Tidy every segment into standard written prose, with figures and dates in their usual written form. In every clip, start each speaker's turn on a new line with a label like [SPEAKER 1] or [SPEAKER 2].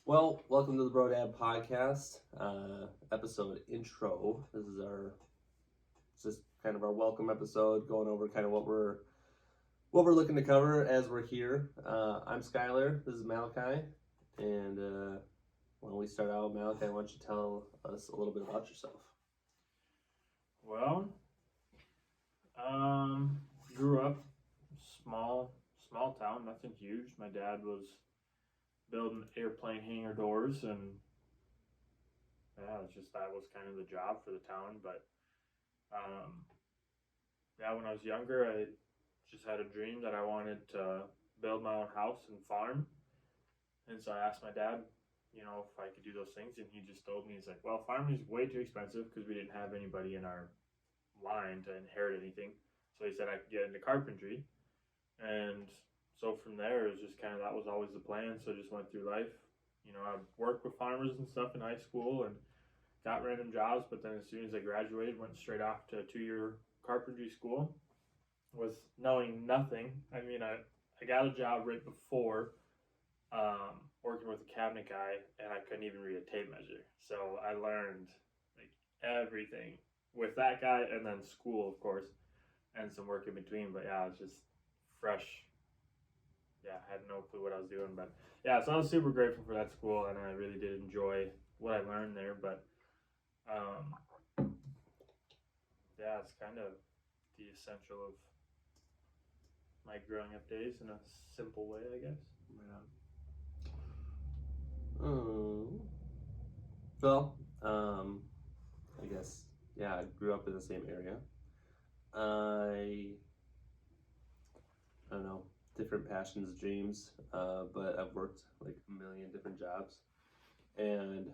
[SPEAKER 1] Well, welcome to the Bro Dad Podcast, episode intro. This is just kind of our welcome episode, going over kind of what we're looking to cover as we're here. I'm Skylar. This is Malachi, and when we start out, Malachi, why don't you tell us a little bit about yourself?
[SPEAKER 2] Well, grew up small town, nothing huge. My dad was building airplane hangar doors, and that was kind of the job for the town. But when I was younger, I just had a dream that I wanted to build my own house and farm. And so I asked my dad, if I could do those things, and he just told me, he's like, well, farming is way too expensive because we didn't have anybody in our line to inherit anything. So he said I could get into carpentry. And so from there, it was just that was always the plan. So I just went through life. I worked with farmers and stuff in high school and got random jobs. But then as soon as I graduated, went straight off to a 2-year carpentry school with knowing nothing. I mean, I got a job right before working with a cabinet guy, and I couldn't even read a tape measure. So I learned like everything with that guy, and then school, of course, and some work in between. But yeah, it was just fresh. Yeah, I had no clue what I was doing. But yeah, so I was super grateful for that school, and I really did enjoy what I learned there. But yeah, it's kind of the essential of my growing up days in a simple way, I guess.
[SPEAKER 1] Well, I guess, yeah, I grew up in the same area. I don't know, different passions, dreams, but I've worked like a million different jobs and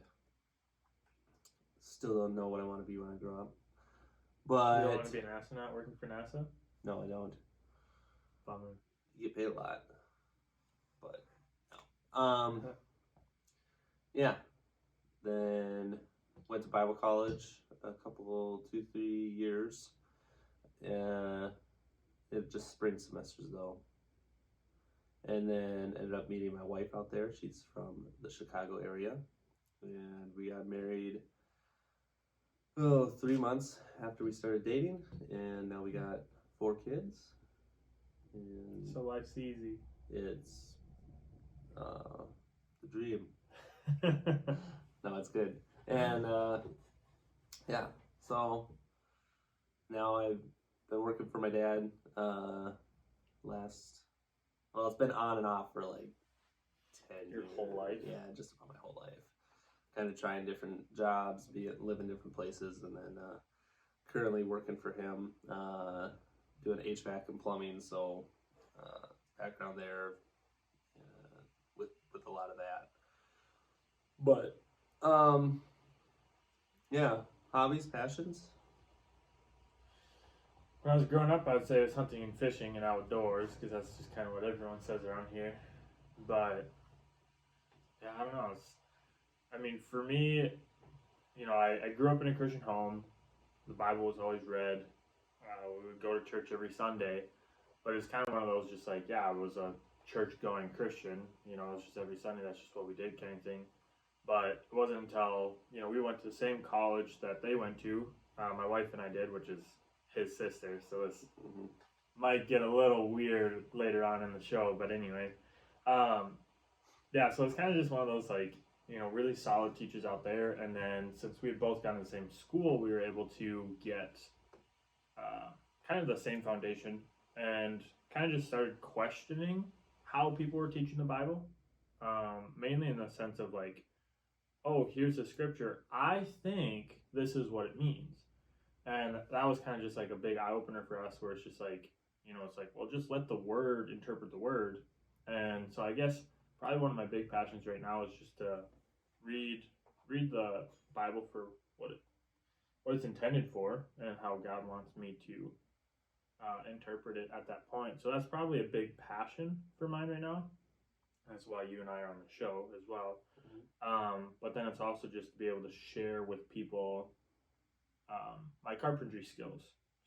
[SPEAKER 1] still don't know what I want to be when I grow up. But
[SPEAKER 2] you don't want to be an astronaut working for NASA?
[SPEAKER 1] No, I don't.
[SPEAKER 2] Bummer.
[SPEAKER 1] You get paid a lot, but no. Yeah. Then went to Bible college a couple, 2-3 years. It just spring semesters though. And then ended up meeting my wife out there. She's from the Chicago area, and we got married 3 months after we started dating, and now we got 4 kids. And
[SPEAKER 2] so life's easy.
[SPEAKER 1] It's the dream. No, it's good. And yeah, so now I've been working for my dad it's been on and off for like 10
[SPEAKER 2] Your
[SPEAKER 1] years.
[SPEAKER 2] whole life?
[SPEAKER 1] Yeah, just about my whole life. Kind of trying different jobs, live in different places, and then currently working for him, doing HVAC and plumbing, so background there with a lot of that. But yeah, hobbies, passions.
[SPEAKER 2] When I was growing up, I would say it was hunting and fishing and outdoors, because that's just kind of what everyone says around here. But yeah, I don't know. For me, I grew up in a Christian home. The Bible was always read. We would go to church every Sunday, but it's kind of one of those just like, I was a church-going Christian. It was just every Sunday. That's just what we did, kind of thing. But it wasn't until we went to the same college that they went to. My wife and I did, which is his sister. So this might get a little weird later on in the show. But anyway, so it's kind of just one of those like, really solid teachers out there. And then since we had both gone to the same school, we were able to get kind of the same foundation, and kind of just started questioning how people were teaching the Bible, mainly in the sense of like, oh, here's the scripture, I think this is what it means. And that was kind of just like a big eye-opener for us, where it's just like, it's like, well, just let the word interpret the word. And so I guess probably one of my big passions right now is just to read the Bible for what it's intended for, and how God wants me to interpret it at that point. So that's probably a big passion for mine right now. That's why you and I are on the show as well. But then it's also just to be able to share with people my carpentry skills.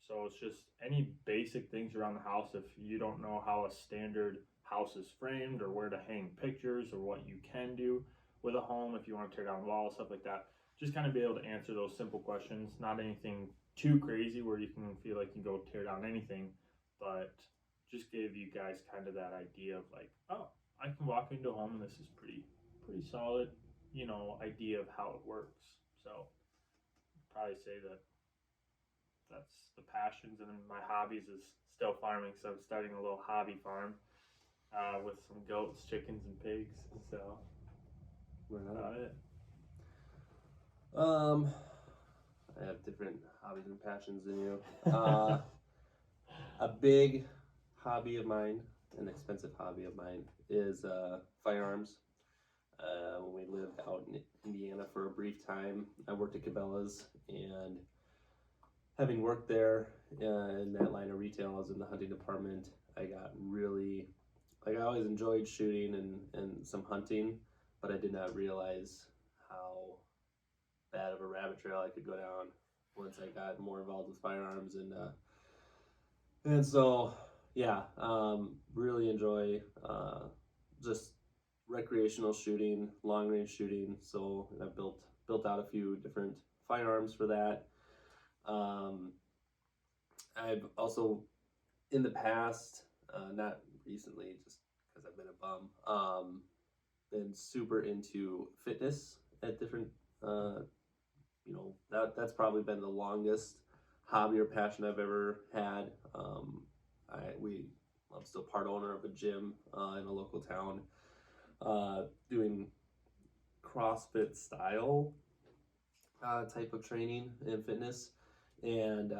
[SPEAKER 2] So it's just any basic things around the house. If you don't know how a standard house is framed, or where to hang pictures, or what you can do, with a home, if you want to tear down walls, stuff like that. Just kind of be able to answer those simple questions, not anything too crazy where you can feel like you can go tear down anything, but just give you guys kind of that idea of like, oh, I can walk into a home and this is pretty solid, idea of how it works. So I'd probably say that's the passions, and then my hobbies is still farming. So I'm starting a little hobby farm with some goats, chickens, and pigs. So that's about it.
[SPEAKER 1] I have different hobbies and passions than you. A big hobby of mine, an expensive hobby of mine, is firearms. When we lived out in Indiana for a brief time, I worked at Cabela's, and having worked there in that line of retail, I was in the hunting department. I got really, I always enjoyed shooting and some hunting, but I did not realize how bad of a rabbit trail I could go down once I got more involved with firearms, and so yeah, really enjoy just recreational shooting, long range shooting. So I've built out a few different firearms for that. I've also in the past, not recently, just because I've been a bum, been super into fitness at different that's probably been the longest hobby or passion I've ever had. I'm still part owner of a gym in a local town, doing CrossFit style type of training and fitness, and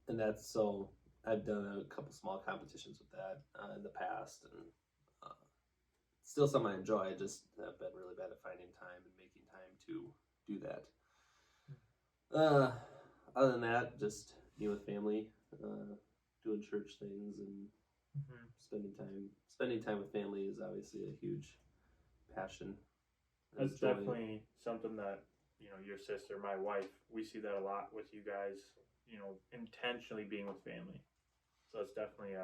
[SPEAKER 1] that's so I've done a couple small competitions with that in the past, and still something I enjoy. I just have been really bad at finding time and making time to do that. Other than that, just being with family, doing church things, and spending time with family is obviously a huge passion.
[SPEAKER 2] That's definitely something that your sister, my wife, we see that a lot with you guys. Intentionally being with family. So it's definitely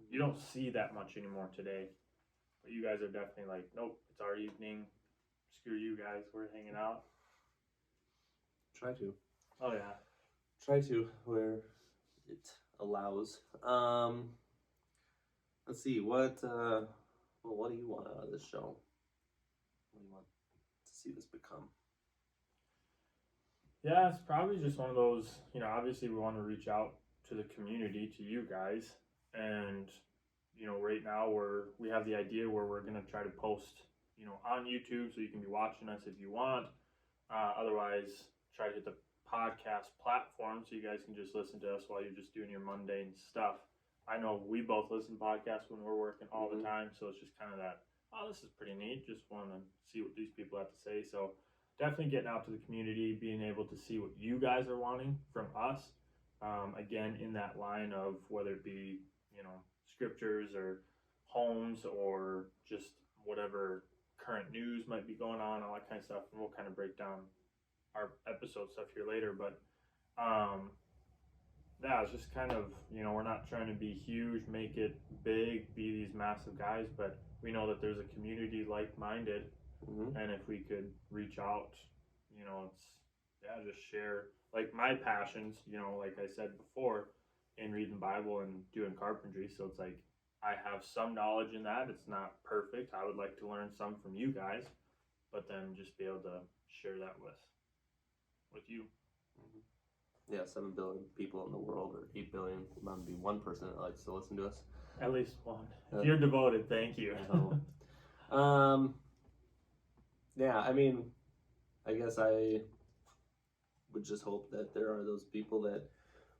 [SPEAKER 2] you don't see that much anymore today. But you guys are definitely like, nope, it's our evening. Screw you guys, we're hanging out.
[SPEAKER 1] Try to.
[SPEAKER 2] Oh yeah.
[SPEAKER 1] Try to where it allows. Let's see what do you want out of this show? What do you want to see this become?
[SPEAKER 2] Yeah, it's probably just one of those. Obviously we want to reach out to the community, to you guys, and right now we have the idea where we're gonna try to post on YouTube, so you can be watching us if you want. Otherwise, try to hit the podcast platform so you guys can just listen to us while you're just doing your mundane stuff. I know we both listen to podcasts when we're working all the time, so it's just kind of that, oh, this is pretty neat, just want to see what these people have to say. So definitely getting out to the community, being able to see what you guys are wanting from us. Again, in that line of whether it be scriptures or homes or just whatever current news might be going on, all that kind of stuff, and we'll kind of break down our episode stuff here later. But yeah, it's just kind of we're not trying to be huge, make it big, be these massive guys, but we know that there's a community like-minded, and if we could reach out, it's just share like my passions, like I said before, in reading the Bible and doing carpentry. So it's like I have some knowledge in that. It's not perfect. I would like to learn some from you guys, but then just be able to share that with you.
[SPEAKER 1] Yeah, 7 billion people in the world, or 8 billion. Might be one person that likes to listen to us.
[SPEAKER 2] At least one. If you're devoted, thank you.
[SPEAKER 1] Yeah, I mean, I guess I would just hope that there are those people that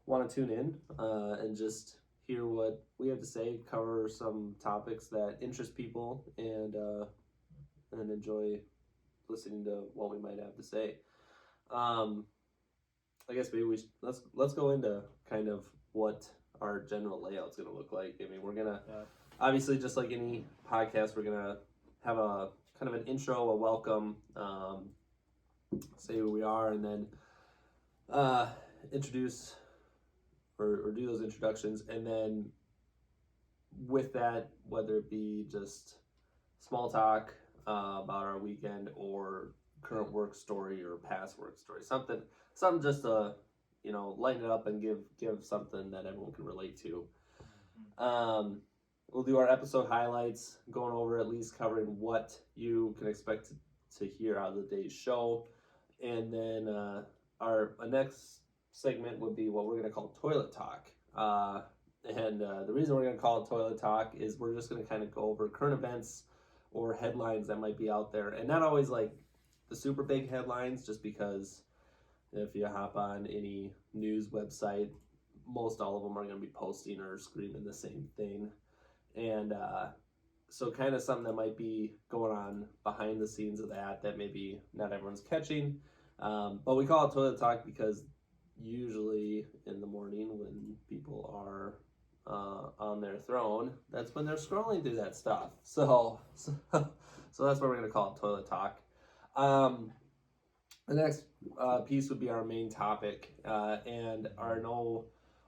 [SPEAKER 1] want to tune in and just hear what we have to say, cover some topics that interest people, and enjoy listening to what we might have to say. I guess maybe let's go into kind of what our general layout's going to look like. I mean, we're gonna obviously, just like any podcast, we're gonna have a kind of an intro, a welcome, say who we are, and then introduce or do those introductions, and then with that, whether it be just small talk, about our weekend or current work story or past work story. Something just to, lighten it up and give something that everyone can relate to. We'll do our episode highlights, going over at least covering what you can expect to hear out of the day's show. And then our next segment would be what we're going to call Toilet Talk. And the reason we're going to call it Toilet Talk is we're just going to kind of go over current events or headlines that might be out there. And not always like the super big headlines, just because if you hop on any news website, most all of them are going to be posting or screaming the same thing. And so kind of something that might be going on behind the scenes of that maybe not everyone's catching. But we call it Toilet Talk because usually in the morning when people are on their throne, that's when they're scrolling through that stuff. So that's what we're going to call it, Toilet Talk. The next piece would be our main topic, and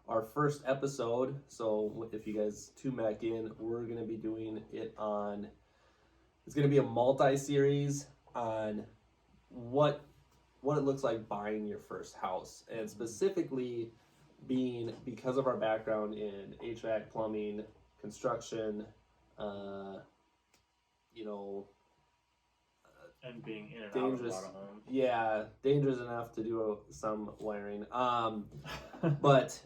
[SPEAKER 1] our first episode. So if you guys tune back in, we're going to be doing it on. It's going to be a multi-series on what it looks like buying your first house, and specifically because of our background in HVAC, plumbing, construction,
[SPEAKER 2] and being in and
[SPEAKER 1] dangerous,
[SPEAKER 2] out of a lot of homes.
[SPEAKER 1] Yeah, dangerous enough to do some wiring. But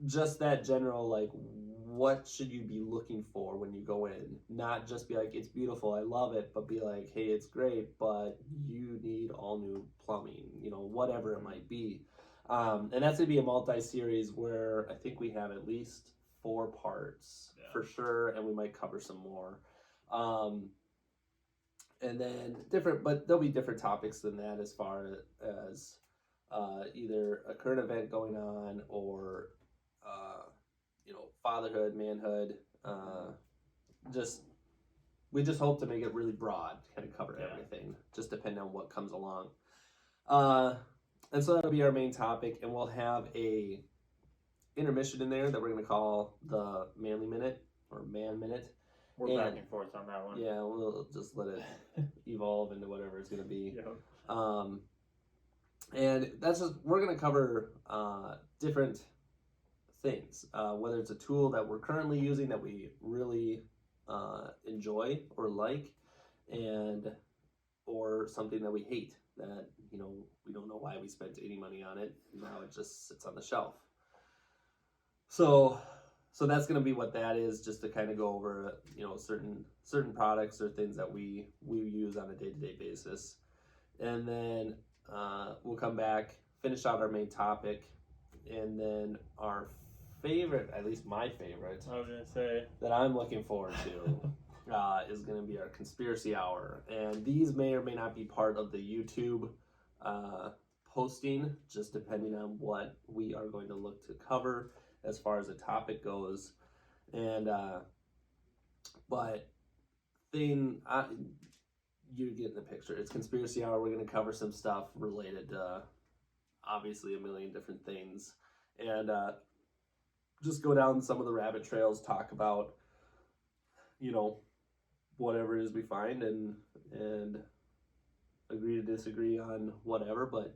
[SPEAKER 1] just that general, like, what should you be looking for when you go in? Not just be like, it's beautiful, I love it, but be like, hey, it's great, but you need all new plumbing, whatever it might be. And that's going to be a multi-series where I think we have at least 4 parts for sure, and we might cover some more. And then but there'll be different topics than that as far as either a current event going on or fatherhood, manhood. We just hope to make it really broad, kind of cover everything, just depending on what comes along. And so that'll be our main topic, and we'll have a intermission in there that we're going to call the Manly Minute or Man Minute.
[SPEAKER 2] We're back and forth on that one.
[SPEAKER 1] Yeah, we'll just let it evolve into whatever it's going to be.
[SPEAKER 2] Yep.
[SPEAKER 1] And we're going to cover different things, whether it's a tool that we're currently using that we really enjoy or like, or something that we hate that, we don't know why we spent any money on it, and now it just sits on the shelf. So that's going to be what that is, just to kind of go over, certain products or things that we use on a day-to-day basis. And then we'll come back, finish out our main topic, and then our favorite, at least my favorite,
[SPEAKER 2] I was going to say,
[SPEAKER 1] that I'm looking forward to is going to be our Conspiracy Hour. And these may or may not be part of the YouTube posting, just depending on what we are going to look to cover as far as the topic goes. And but you get the picture. It's Conspiracy Hour. We're going to cover some stuff related to obviously a million different things, and just go down some of the rabbit trails, talk about whatever it is we find, and agree to disagree on whatever, but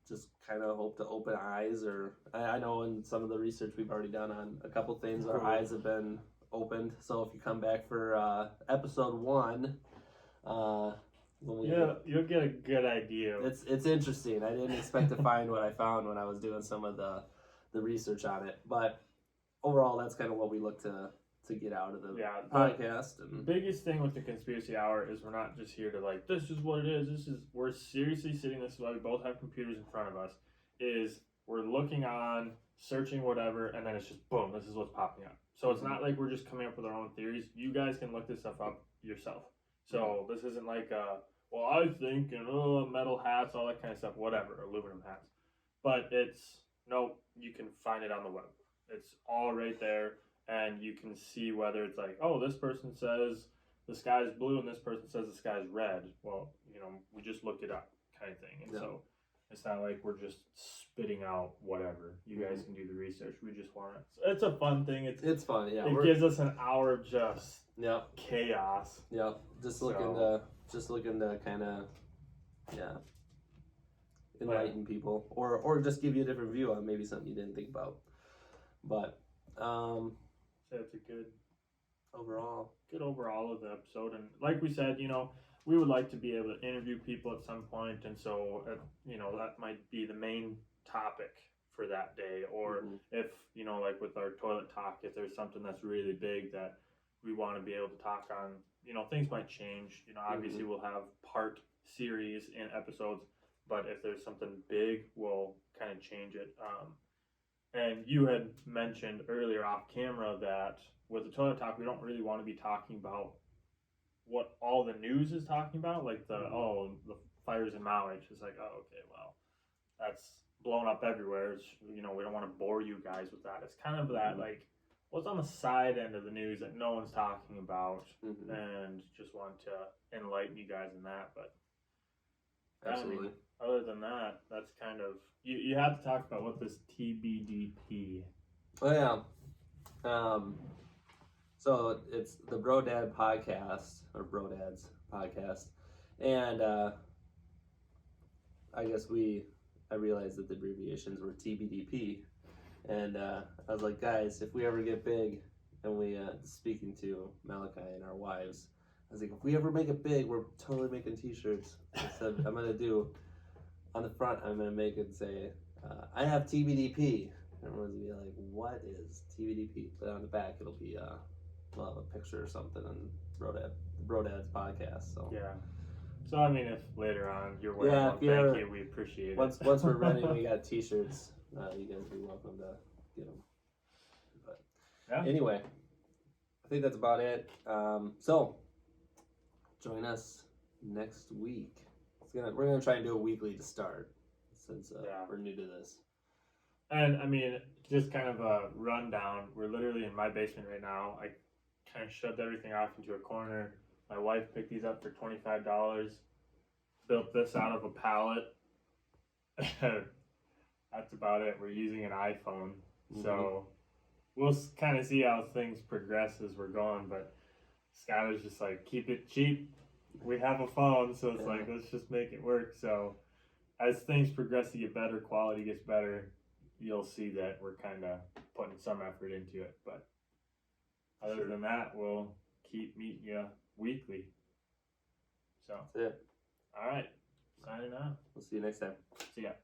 [SPEAKER 1] just kind of hope to open eyes. Or I know in some of the research we've already done on a couple things, our eyes have been opened. So if you come back for episode 1,
[SPEAKER 2] you'll get a good idea.
[SPEAKER 1] It's interesting. I didn't expect to find what I found when I was doing some of the research on it, but overall that's kind of what we look to get out of the podcast. And
[SPEAKER 2] the biggest thing with the Conspiracy Hour is we're not just here to like, this is what it is. We're seriously sitting, this is why we both have computers in front of us, is we're looking on, searching whatever, and then it's just boom, this is what's popping up. So it's not like we're just coming up with our own theories. You guys can look this stuff up yourself. So this isn't like, I think, metal hats, all that kind of stuff, whatever, aluminum hats. But you can find it on the web. It's all right there. And you can see whether it's like, this person says the sky's blue and this person says the sky's red. Well, we just looked it up kind of thing. And so it's not like we're just spitting out whatever. You guys can do the research. We just want it. It's a fun thing. It's
[SPEAKER 1] fun, yeah.
[SPEAKER 2] It gives us an hour of just
[SPEAKER 1] Yep.
[SPEAKER 2] chaos.
[SPEAKER 1] Yep. Just looking to kind of, enlighten people, or just give you a different view on maybe something you didn't think about. But
[SPEAKER 2] So it's a good
[SPEAKER 1] overall
[SPEAKER 2] of the episode. And like we said, we would like to be able to interview people at some point, and so that might be the main topic for that day. Or if like with our toilet talk, if there's something that's really big that we want to be able to talk on, things might change. Obviously we'll have part series in episodes, but if there's something big, we'll kind of change it. And you had mentioned earlier off camera that with the toilet talk, we don't really want to be talking about what all the news is talking about, like the fires in Maui. It's like, oh, okay, well, that's blown up everywhere. We don't want to bore you guys with that. It's kind of that, like, what's on the side end of the news that no one's talking about, and just want to enlighten you guys in that. But
[SPEAKER 1] absolutely.
[SPEAKER 2] Other than that, that's kind of you have to talk about what this TBDP.
[SPEAKER 1] Oh yeah. So it's the Bro Dad podcast, or Bro Dad's podcast, and I guess I realized that the abbreviations were TBDP, and I was like, guys, if we ever get big, and we speaking to Malachi and our wives, I was like, if we ever make it big, we're totally making T-shirts. I said, I'm gonna do on the front, I'm gonna make it say, I have TBDP. Everyone's gonna be like, what is TBDP? But on the back, it'll be we'll have a picture or something on Bro Dad's podcast. So
[SPEAKER 2] yeah. So I mean, if later on you're wearing one, thank you. We appreciate it.
[SPEAKER 1] Once we're ready, we got T-shirts. You guys be welcome to get them. But anyway, I think that's about it. So join us next week. We're gonna try and do it weekly to start, since we're new to this.
[SPEAKER 2] And I mean, just kind of a rundown. We're literally in my basement right now. I kind of shoved everything off into a corner. My wife picked these up for $25. Built this out of a pallet. That's about it. We're using an iPhone, so we'll kind of see how things progress as we're going. But Skylar's just like, keep it cheap. We have a phone, so it's like, let's just make it work. So as things progress to get better, quality gets better, you'll see that we're kind of putting some effort into it. But other than that, we'll keep meeting you weekly. So
[SPEAKER 1] that's it.
[SPEAKER 2] All right, signing out.
[SPEAKER 1] We'll see you next time.
[SPEAKER 2] See ya.